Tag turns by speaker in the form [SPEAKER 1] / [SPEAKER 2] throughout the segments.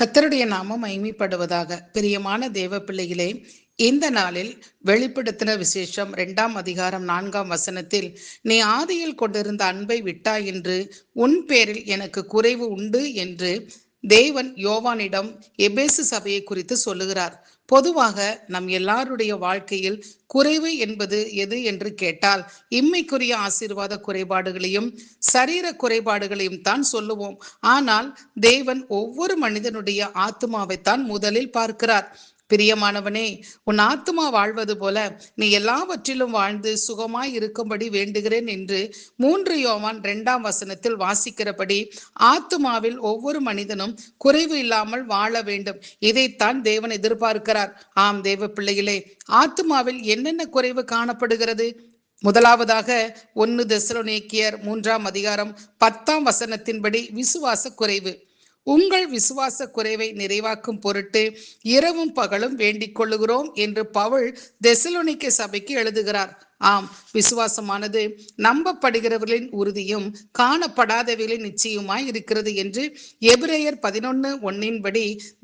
[SPEAKER 1] கர்த்தருடைய நாமம் மகிமைப்படுவதாக. பிரியமான தேவ பிள்ளைகளே, இந்த நாளில் வெளிப்படுத்தின விசேஷம் 2 அதிகாரம் 4 நீ ஆதியில் கொண்டிருந்த அன்பை விட்டாய் என்று உன் பேரில் எனக்கு குறைவு உண்டு என்று தேவன் யோவானிடம் எபேசு சபையை குறித்து சொல்லுகிறார். பொதுவாக நம் எல்லாருடைய வாழ்க்கையில் குறைவு என்பது எது என்று கேட்டால் இம்மைக்குரிய ஆசீர்வாத குறைபாடுகளையும் சரீர குறைபாடுகளையும் தான் சொல்லுவோம். ஆனால் தேவன் ஒவ்வொரு மனிதனுடைய ஆத்மாவைத்தான் முதலில் பார்க்கிறார். பிரியமானவனே, உன் ஆத்துமா வாழ்வது போல நீ எல்லாவற்றிலும் வாழ்ந்து சுகமாய் இருக்கும்படி வேண்டுகிறேன் என்று 3 யோவான் 2 வாசிக்கிறபடி ஆத்துமாவில் ஒவ்வொரு மனிதனும் குறைவு இல்லாமல் வாழ வேண்டும். இதைத்தான் தேவன் எதிர்பார்க்கிறார். ஆம் தேவ பிள்ளைகளே, ஆத்துமாவில் என்னென்ன குறைவு காணப்படுகிறது? முதலாவதாக 1 தெசலோனிக்கேயர் 3 அதிகாரம் 10 விசுவாச குறைவு. உங்கள் விசுவாச குறைவை நிறைவாக்கும் பொருட்டு இரவும் பகலும் வேண்டிக் கொள்ளுகிறோம் என்று பவுல் தெசலோனிக்கே சபைக்கு எழுதுகிறார். ஆம், விசுவாசமானது நம்பப்படுகிறவர்களின் உறுதியும் காணப்படாதவர்களின் நிச்சயமாய் இருக்கிறது என்று எபிரேயர் 11:1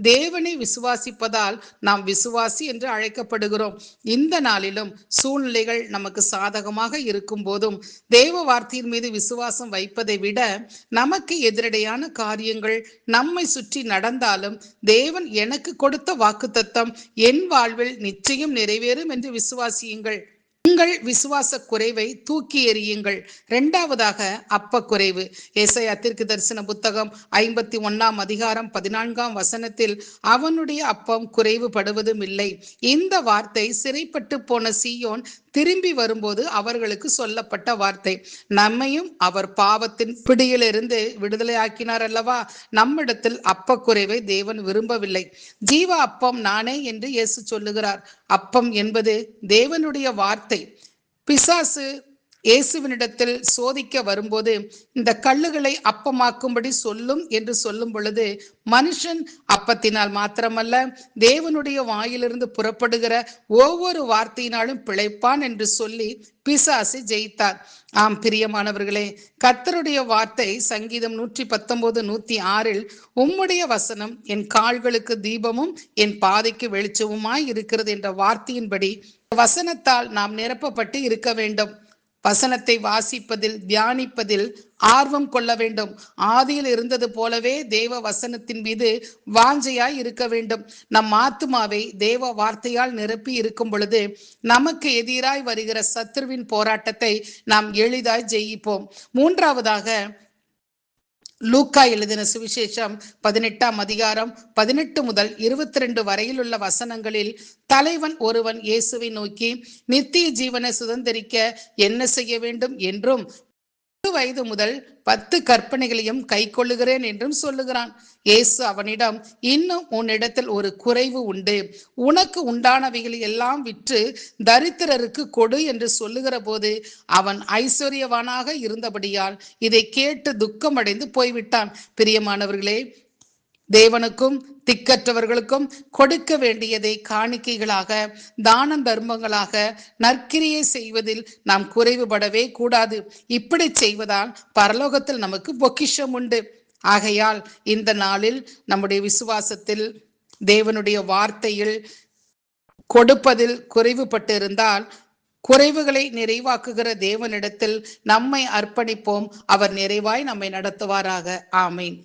[SPEAKER 1] தேவனை விசுவாசிப்பதால் நாம் விசுவாசி என்று அழைக்கப்படுகிறோம். இந்த நாளிலும் சூழ்நிலைகள் நமக்கு சாதகமாக இருக்கும் போதும் தேவ வார்த்தையின் மீது விசுவாசம் வைப்பதை விட நமக்கு எதிரடையான காரியங்கள் நம்மை சுற்றி நடந்தாலும் தேவன் எனக்கு கொடுத்த வாக்குத்தத்தம் என் வாழ்வில் நிச்சயம் நிறைவேறும் என்று விசுவாசியுங்கள். உங்கள் விசுவாச குறைவை தூக்கி எறியுங்கள். 2வதாக அப்ப குறைவு. ஏசாயா தீர்க்கதரிசன புத்தகம் 51 அதிகாரம் 14 அவனுடைய அப்பம் குறைவுபடுவதும் இல்லை. இந்த வார்த்தை சிறைப்பட்டு போன சீயோன் திரும்பி வரும்போது அவர்களுக்கு சொல்லப்பட்ட வார்த்தை. நம்மையும் அவர் பாவத்தின் பிடியிலிருந்து விடுதலை ஆக்கினார் அல்லவா? நம்மிடத்தில் அப்ப குறைவை தேவன் விரும்பவில்லை. ஜீவ அப்பம் நானே என்று இயேசு சொல்லுகிறார். அப்பம் என்பது தேவனுடைய வார்த்தை. பிசாசு இயேசுவினிடத்தில் சோதிக்க வரும்போது இந்த கல்லுகளை அப்பமாக்கும்படி சொல்லும் என்று சொல்லும் பொழுது மனுஷன் அப்பத்தினால் மாத்திரமல்ல தேவனுடைய வாயிலிருந்து புறப்படுகிற ஒவ்வொரு வார்த்தையினாலும் பிழைப்பான் என்று சொல்லி பிசாசு ஜெயித்தார். ஆம் பிரியமானவர்களே, கர்த்தருடைய வார்த்தை சங்கீதம் 119:106 உம்முடைய வசனம் என் கால்களுக்கு தீபமும் என் பாதைக்கு வெளிச்சமுமாய் இருக்கிறது என்ற வார்த்தையின்படி வசனத்தால் நாம் நிரப்பப்பட்டு இருக்க வேண்டும். வசனத்தை வாசிப்பதில் தியானிப்பதில் ஆர்வம் கொள்ள வேண்டும். ஆதியில் இருந்தது போலவே தேவ வசனத்தின் மீது வாஞ்சையாய் இருக்க வேண்டும். நம் ஆத்துமாவை தேவ வார்த்தையால் நிரப்பி இருக்கும் பொழுது நமக்கு எதிராய் வருகிற சத்துருவின் போராட்டத்தை நாம் எளிதாய் ஜெயிப்போம். 3வதாக லூக்கா எழுதின சுவிசேஷம் 18 அதிகாரம் 18 முதல் 22 வரையில் உள்ள வசனங்களில் தலைவன் ஒருவன் இயேசுவை நோக்கி நித்திய ஜீவனை சுதந்திரிக்க என்ன செய்ய வேண்டும் என்றும் 10 வயது முதல் 10 கற்பனைகளையும் கை கொள்ளுகிறேன் என்றும் சொல்லுகிறான். இயேசு அவனிடம், இன்னும் உன்னிடத்தில் ஒரு குறைவு உண்டு. உனக்கு உண்டானவைகளை எல்லாம் விற்று தரித்திரருக்கு கொடு என்று சொல்லுகிற போது அவன் ஐஸ்வர்யவானாக இருந்தபடியால் இதை கேட்டு துக்கமடைந்து போய்விட்டான். பிரியமானவர்களே, தேவனுக்கும் திக்கற்றவர்களுக்கும் கொடுக்க வேண்டியதை காணிக்கைகளாக தான தர்மங்களாக நற்கிரியை செய்வதில் நாம் குறைவுபடவே கூடாது. இப்படி செய்வதால் பரலோகத்தில் நமக்கு பொக்கிஷம் உண்டு. ஆகையால் இந்த நாளில் நம்முடைய விசுவாசத்தில் தேவனுடைய வார்த்தையில் கொடுப்பதில் குறைவுபட்டு இருந்தால் குறைவுகளை நிறைவாக்குகிற தேவனிடத்தில் நம்மை அர்ப்பணிப்போம். அவர் நிறைவாய் நம்மை நடத்துவாராக. ஆமீன்.